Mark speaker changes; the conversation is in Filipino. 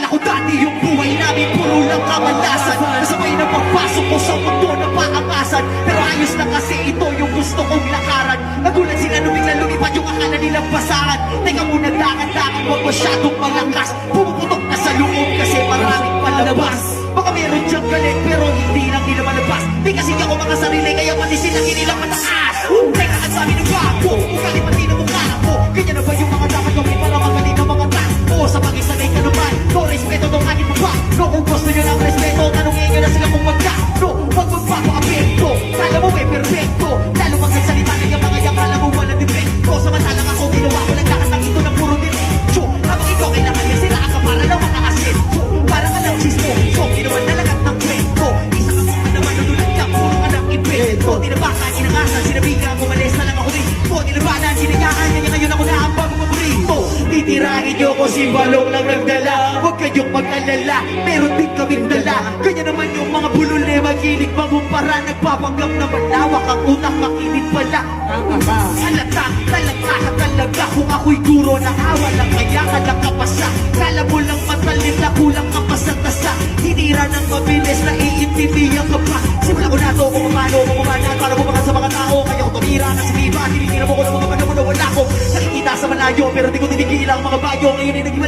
Speaker 1: Akala ko dati yung buhay namin puro lang kamalasan. Kasabay na pagpasok ko sa mundo na paangasan. Pero ayos na kasi ito yung gusto kong lakaran. Nagulat sila nung biglang lumipad yung akala nilang basahan. Teka muna, lakad-lakad, huwag masyadong malakas. Pumuputok na sa loob kasi maraming palabas. Baka meron diyang galit pero hindi lang nila malabas. Di kasi di ako mga sarili kaya pati sila kinilang mataas. Teka, ang sabi ng bago, ugali pati ng mukha ko. Ganyan na ba yung mga dapat gawin para magaling ng mga takbo? Sa pag-isanay ka naman, no respeto ng aking baba. No, kung gusto nyo ng respeto, tanongin nyo na sila kung magkano. Huwag magpapa-apekto, kala mo may perfecto. Lalo magsasalita na yung mga yang kala mo walang depekto. Samantalang ako ginawa ko lang lakas ng ito ng puro diretso. Habang ikaw kailangan may sila ka para lang maka-asesto. Para ka lang chismo, so ginawa na lagat ng kwento. Isa ka mga naman nunulad ka, puro ka lang invento. Tinabakan, inangasan, sinabihan, umalis na lang ako rito. Tinabanan, sinayaan, kanya ngayon ako na ang bagong paborito. Titirahin nyo ko si Balong lang nagdala. Huwag kayong mag-alala, meron din kaming dala. Kanya naman yung mga bulol na magilig magumpara. Nagpapanggap na malawak ang utak, makinig pala. Halata, talaga ka talaga. Kung ako'y guro na awa lang, kaya ka nakapasa. Kala mo lang matalit na kulang ka pa sa tasa. Hinira ng mabilis na iintindihan ka pa. Simula ko na to kung paano kumanan para bumakas sa mga tao. Kaya ko tumira na si Viva. Tinitira mo ko ng mga panahon na wala ko. Nakikita sa malayo pero di ko tinigil ang mga bayo. Ngayon ay naging